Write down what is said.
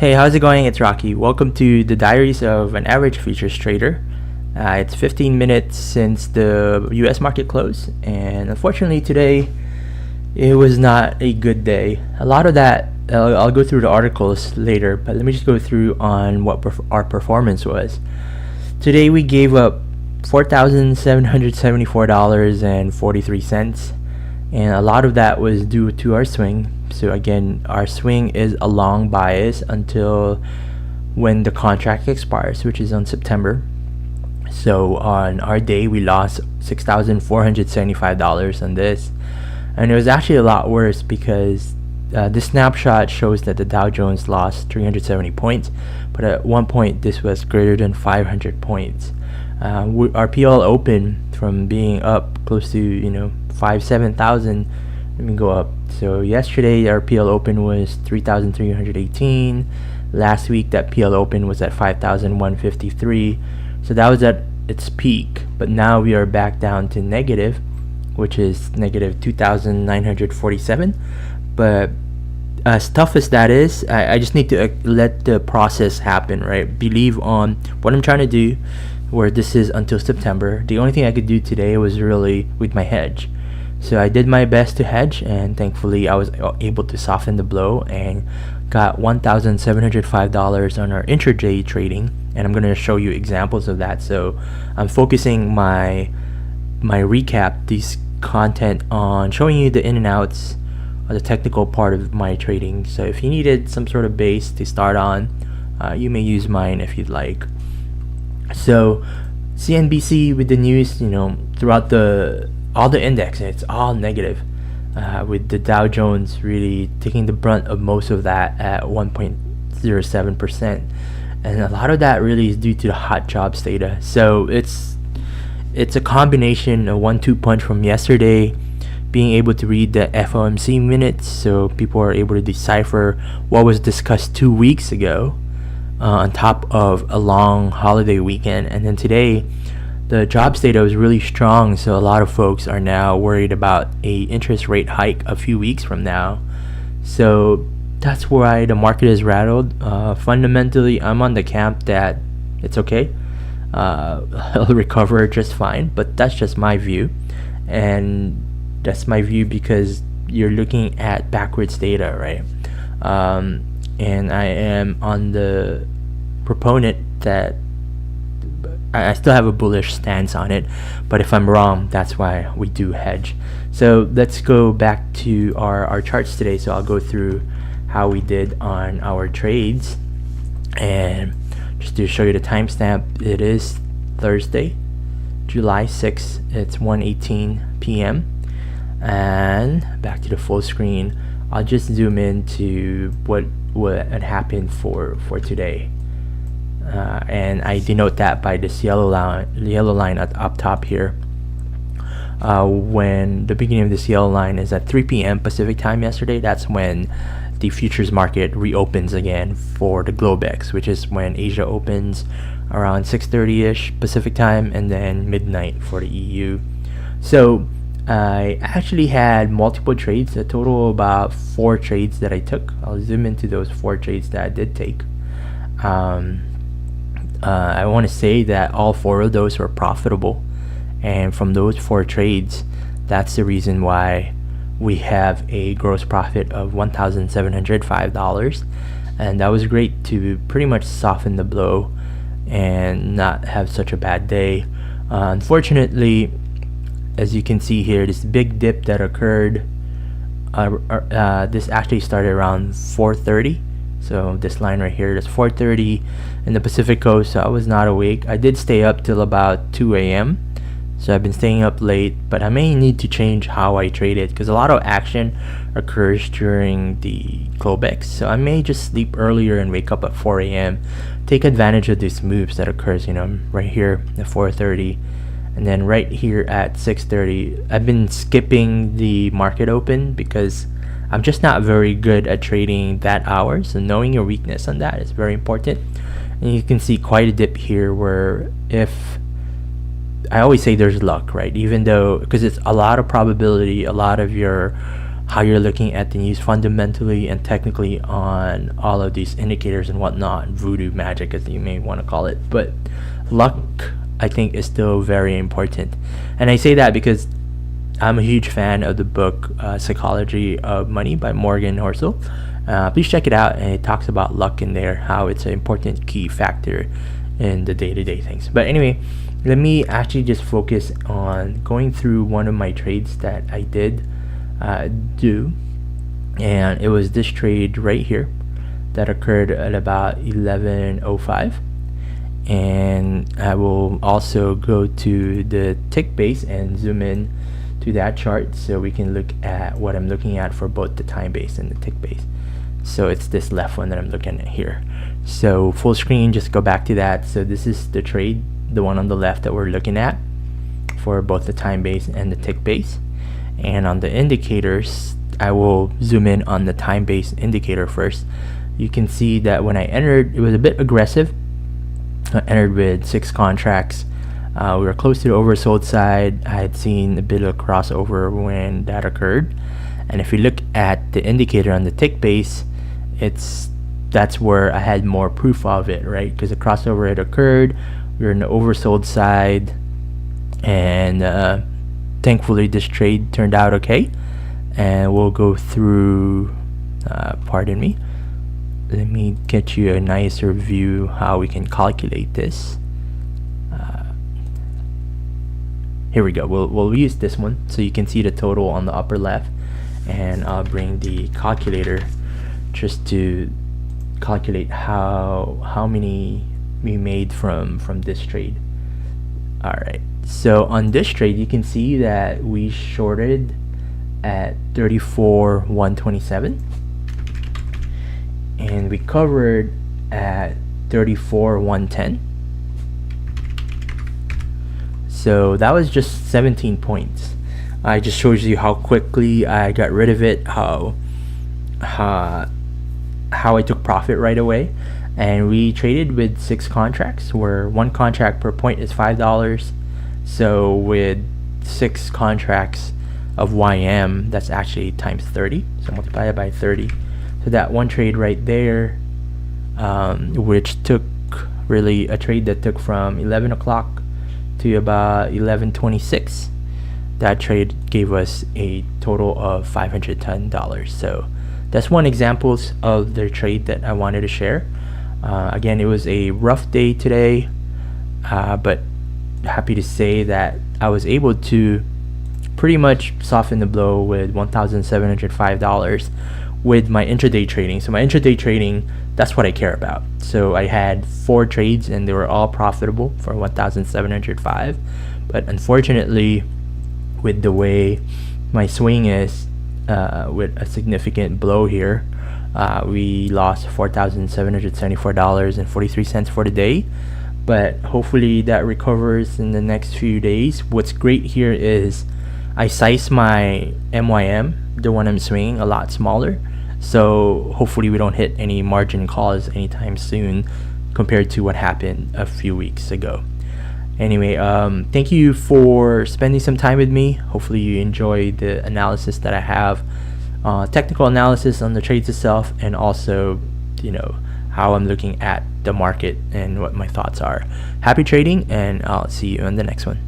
Hey, how's it going? It's Rocky. Welcome to the Diaries of an Average Futures Trader. It's 15 minutes since the US market closed, and unfortunately today it was not a good day. A lot of that, I'll go through the articles later, but let me just go through on what our performance was. Today we gave up $4,774.43, and a lot of that was due to our swing. So again, our swing is a long bias until when the contract expires, which is on September. So on our day, we lost $6,475 on this, and it was actually a lot worse because this snapshot shows that the Dow Jones lost 370 points, but at one point this was greater than 500 points. Our PL open from being up close to 7,000. Let me go up. So yesterday our PL open was 3,318. Last week that PL open was at 5,153. So that was at its peak, but now we are back down to negative, which is negative 2,947. But as tough as that is, I just need to let the process happen, right? Believe on what I'm trying to do, where this is until September. The only thing I could do today was really with my hedge. So I did my best to hedge, and thankfully I was able to soften the blow and got $1,705 on our intraday trading, and I'm going to show you examples of that. So I'm focusing my recap, this content, on showing you the in and outs of the technical part of my trading. So if you needed some sort of base to start on, you may use mine if you'd like. So CNBC with the news, throughout all the index, it's all negative, with the Dow Jones really taking the brunt of most of that at 1.07%, and a lot of that really is due to the hot jobs data. So it's a combination of 1-2 punch from yesterday, being able to read the FOMC minutes, so people are able to decipher what was discussed 2 weeks ago, on top of a long holiday weekend. And then today the jobs data was really strong, so a lot of folks are now worried about a interest rate hike a few weeks from now. So that's why the market is rattled. Fundamentally, I'm on the camp that it's okay. It'll recover just fine, but that's just my view, and that's my view because you're looking at backwards data, right? And I am on the proponent that I still have a bullish stance on it, but if I'm wrong, that's why we do hedge. So let's go back to our charts today. So I'll go through how we did on our trades, and just to show you the timestamp, it is Thursday, July 6th. It's 1:18 p.m. and back to the full screen. I'll just zoom into what had happened for today. And I denote that by this yellow line up top here. When the beginning of this yellow line is at 3 p.m. Pacific time yesterday, that's when the futures market reopens again for the Globex, which is when Asia opens around 6:30ish Pacific time, and then midnight for the EU. So I actually had multiple trades, a total of about 4 trades that I took. I'll zoom into those 4 trades that I did take. I want to say that all 4 of those were profitable, and from those 4 trades, that's the reason why we have a gross profit of $1,705, and that was great to pretty much soften the blow and not have such a bad day. Unfortunately, as you can see here, this big dip that occurred, this actually started around 4:30. So this line right here is 4:30 in the Pacific Coast, so I was not awake. I did stay up till about 2 a.m. So I've been staying up late, but I may need to change how I trade it because a lot of action occurs during the Globex. So I may just sleep earlier and wake up at 4 a.m. Take advantage of these moves that occurs, right here at 4:30, and then right here at 6:30. I've been skipping the market open because I'm just not very good at trading that hour, so knowing your weakness on that is very important. And you can see quite a dip here where, if I always say there's luck, right? Even though, because it's a lot of probability, a lot of your how you're looking at the news fundamentally and technically on all of these indicators and whatnot, voodoo magic as you may want to call it. But luck, I think, is still very important. And I say that because I'm a huge fan of the book Psychology of Money by Morgan Housel. Please check it out, and it talks about luck in there, how it's an important key factor in the day-to-day things. But anyway, let me actually just focus on going through one of my trades that I did do, and it was this trade right here that occurred at about 11:05. And I will also go to the tick base and zoom in to that chart so we can look at what I'm looking at for both the time base and the tick base. So it's this left one that I'm looking at here. So full screen, just go back to that. So this is the trade, the one on the left that we're looking at for both the time base and the tick base. And on the indicators, I will zoom in on the time base indicator first. You can see that when I entered, it was a bit aggressive. I entered with 6 contracts. We were close to the oversold side. I had seen a bit of crossover when that occurred. And if you look at the indicator on the tick base, that's where I had more proof of it, right? Because the crossover had occurred. We were in the oversold side, and thankfully this trade turned out okay. And we'll go through, pardon me, let me get you a nicer view how we can calculate this. Here we go. We'll use this one so you can see the total on the upper left, and I'll bring the calculator just to calculate how many we made from this trade. All right, so on this trade you can see that we shorted at 34,127 and we covered at 34,110. So that was just 17 points. I just shows you how quickly I got rid of it, how I took profit right away. And we traded with 6 contracts, where 1 contract per point is $5. So with 6 contracts of YM, that's actually times 30. So multiply it by 30. So that one trade right there, which took really a trade that took from 11 o'clock to about 11:26, that trade gave us a total of $510. So that's one example of the trade that I wanted to share. Again, it was a rough day today, but happy to say that I was able to pretty much soften the blow with $1,705 with my intraday trading. So my intraday trading, that's what I care about. So I had 4 trades and they were all profitable for $1,705. But unfortunately, with the way my swing is, with a significant blow here, we lost $4,774.43 for the day. But hopefully that recovers in the next few days. What's great here is I sized my MYM, the one I'm swinging, a lot smaller. So hopefully we don't hit any margin calls anytime soon compared to what happened a few weeks ago. Anyway, thank you for spending some time with me. Hopefully you enjoyed the analysis that I have, technical analysis on the trades itself, and also, how I'm looking at the market and what my thoughts are. Happy trading, and I'll see you on the next one.